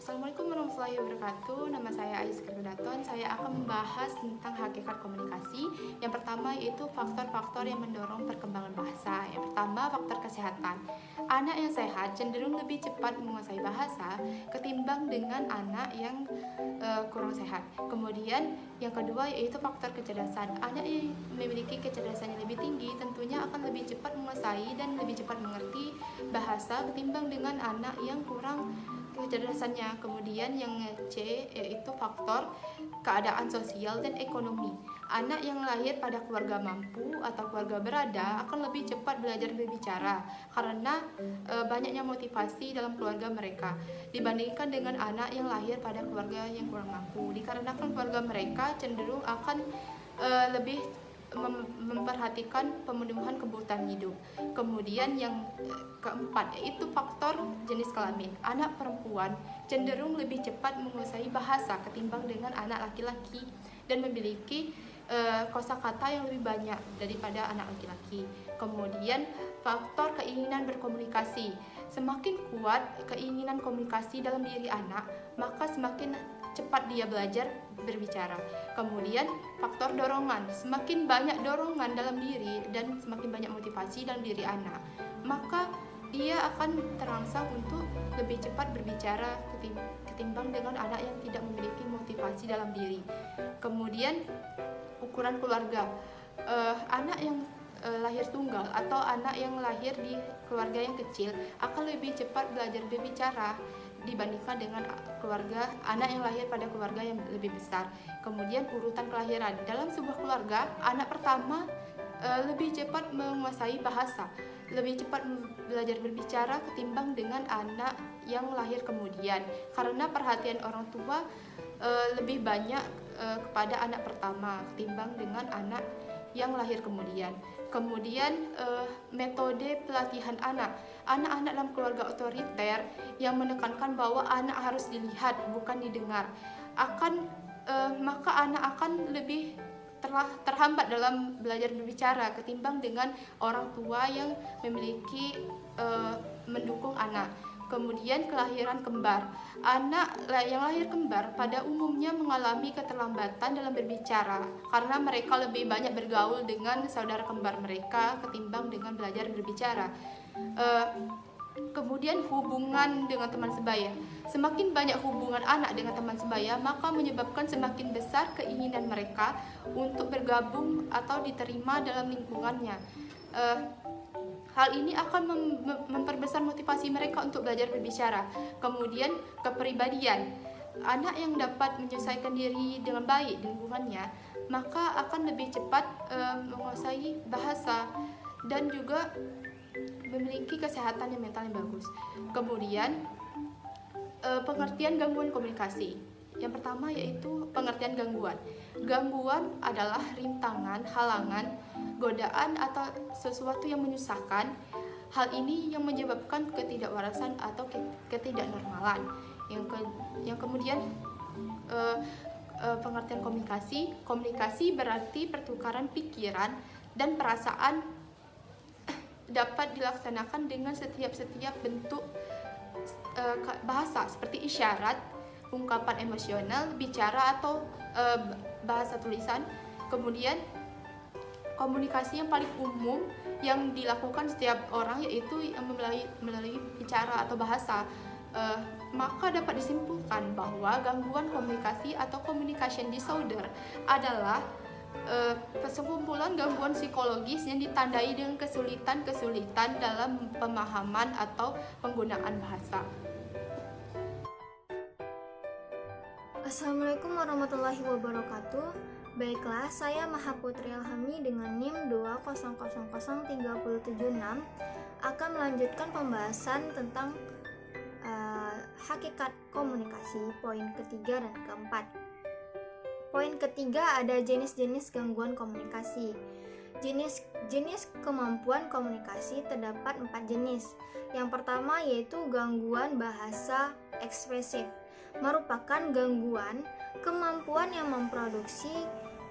Assalamualaikum warahmatullahi wabarakatuh. Nama saya Ais Kerdaton. Saya akan membahas tentang hakikat komunikasi. Yang pertama yaitu faktor-faktor yang mendorong perkembangan bahasa. Yang pertama, faktor kesehatan. Anak yang sehat cenderung lebih cepat menguasai bahasa ketimbang dengan anak yang kurang sehat. Kemudian yang kedua yaitu faktor kecerdasan. Anak yang memiliki kecerdasan yang lebih tinggi tentunya akan lebih cepat menguasai dan lebih cepat mengerti bahasa ketimbang dengan anak yang kurang kecerdasannya. Kemudian yang C yaitu faktor keadaan sosial dan ekonomi. Anak yang lahir pada keluarga mampu atau keluarga berada akan lebih cepat belajar berbicara karena banyaknya motivasi dalam keluarga mereka dibandingkan dengan anak yang lahir pada keluarga yang kurang mampu, dikarenakan keluarga mereka cenderung akan lebih memperhatikan pemenuhan kebutuhan hidup. Kemudian yang keempat yaitu faktor jenis kelamin. Anak perempuan cenderung lebih cepat menguasai bahasa ketimbang dengan anak laki-laki dan memiliki kosakata yang lebih banyak daripada anak laki-laki. Kemudian faktor keinginan berkomunikasi. Semakin kuat keinginan komunikasi dalam diri anak, maka semakin cepat dia belajar berbicara. Kemudian faktor dorongan. Semakin banyak dorongan dalam diri dan semakin banyak motivasi dalam diri anak, maka dia akan terangsang untuk lebih cepat berbicara ketimbang dengan anak yang tidak memiliki motivasi dalam diri. Kemudian ukuran keluarga. Anak yang lahir tunggal atau anak yang lahir di keluarga yang kecil akan lebih cepat belajar berbicara dibandingkan dengan anak yang lahir pada keluarga yang lebih besar. Kemudian urutan kelahiran. Dalam sebuah keluarga, anak pertama lebih cepat menguasai bahasa, lebih cepat belajar berbicara ketimbang dengan anak yang lahir kemudian, karena perhatian orang tua lebih banyak kepada anak pertama ketimbang dengan anak yang lahir kemudian. Kemudian metode pelatihan anak. Anak-anak dalam keluarga otoriter yang menekankan bahwa anak harus dilihat bukan didengar, maka anak akan lebih terhambat dalam belajar berbicara ketimbang dengan orang tua yang memiliki mendukung anak. Kemudian kelahiran kembar. Anak yang lahir kembar pada umumnya mengalami keterlambatan dalam berbicara karena mereka lebih banyak bergaul dengan saudara kembar mereka ketimbang dengan belajar berbicara. Kemudian hubungan dengan teman sebaya. Semakin banyak hubungan anak dengan teman sebaya, maka menyebabkan semakin besar keinginan mereka untuk bergabung atau diterima dalam lingkungannya. Hal ini akan memperbesar motivasi mereka untuk belajar berbicara. Kemudian kepribadian. Anak yang dapat menyesuaikan diri dengan baik di lingkungannya, maka akan lebih cepat menguasai bahasa dan juga memiliki kesehatan yang mental yang bagus. Kemudian pengertian gangguan komunikasi. Yang pertama yaitu pengertian gangguan. Gangguan adalah rintangan, halangan, godaan atau sesuatu yang menyusahkan. Hal ini yang menyebabkan ketidakwarasan atau ketidaknormalan. Yang kemudian pengertian komunikasi. Komunikasi berarti pertukaran pikiran dan perasaan dapat dilaksanakan dengan setiap bentuk bahasa seperti isyarat, ungkapan emosional, bicara atau bahasa tulisan. Kemudian komunikasi yang paling umum yang dilakukan setiap orang yaitu melalui bicara atau bahasa. Maka dapat disimpulkan bahwa gangguan komunikasi atau communication disorder adalah sekumpulan gangguan psikologis yang ditandai dengan kesulitan dalam pemahaman atau penggunaan bahasa. Assalamualaikum warahmatullahi wabarakatuh. Baiklah, saya Mahaputri Alhami dengan NIM 2000376 akan melanjutkan pembahasan tentang hakikat komunikasi poin ketiga dan keempat. Poin ketiga ada jenis-jenis gangguan komunikasi. Jenis kemampuan komunikasi terdapat 4 jenis. Yang pertama yaitu gangguan bahasa ekspresif, merupakan gangguan kemampuan yang memproduksi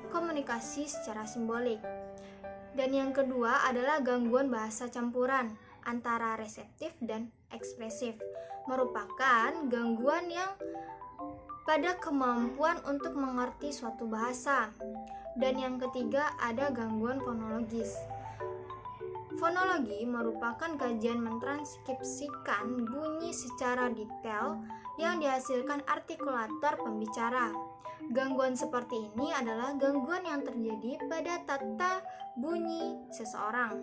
komunikasi secara simbolik. Dan yang kedua adalah gangguan bahasa campuran antara reseptif dan ekspresif, merupakan gangguan yang pada kemampuan untuk mengerti suatu bahasa. Dan yang ketiga ada gangguan fonologis. Fonologi merupakan kajian mentranskripsikan bunyi secara detail yang dihasilkan artikulator pembicara. Gangguan seperti ini adalah gangguan yang terjadi pada tata bunyi seseorang.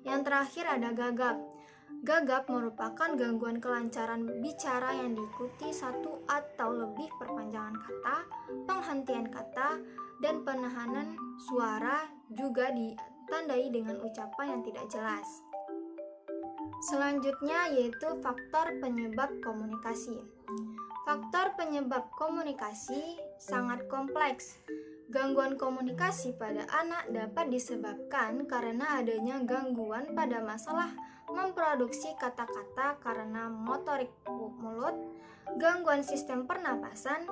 Yang terakhir ada gagap. Gagap merupakan gangguan kelancaran bicara yang diikuti satu atau lebih perpanjangan kata, penghentian kata, dan penahanan suara, juga ditandai dengan ucapan yang tidak jelas. Selanjutnya yaitu faktor penyebab komunikasi. Faktor penyebab komunikasi sangat kompleks. Gangguan komunikasi pada anak dapat disebabkan karena adanya gangguan pada masalah memproduksi kata-kata karena motorik mulut, gangguan sistem pernapasan,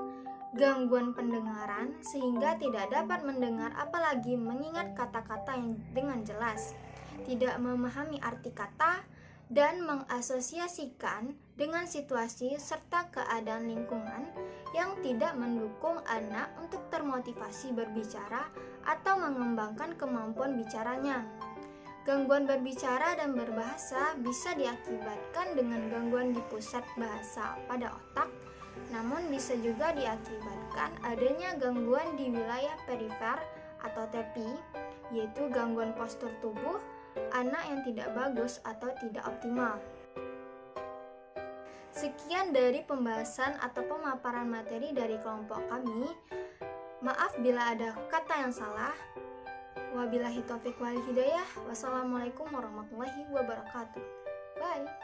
gangguan pendengaran sehingga tidak dapat mendengar apalagi mengingat kata-kata yang dengan jelas, tidak memahami arti kata, dan mengasosiasikan dengan situasi serta keadaan lingkungan yang tidak mendukung anak untuk termotivasi berbicara atau mengembangkan kemampuan bicaranya. Gangguan berbicara dan berbahasa bisa diakibatkan dengan gangguan di pusat bahasa pada otak, namun bisa juga diakibatkan adanya gangguan di wilayah perifer atau tepi, yaitu gangguan postur tubuh anak yang tidak bagus atau tidak optimal. Sekian dari pembahasan atau pemaparan materi dari kelompok kami. Maaf bila ada kata yang salah. Wabillahi taufiq wal hidayah. Wassalamualaikum warahmatullahi wabarakatuh. Bye.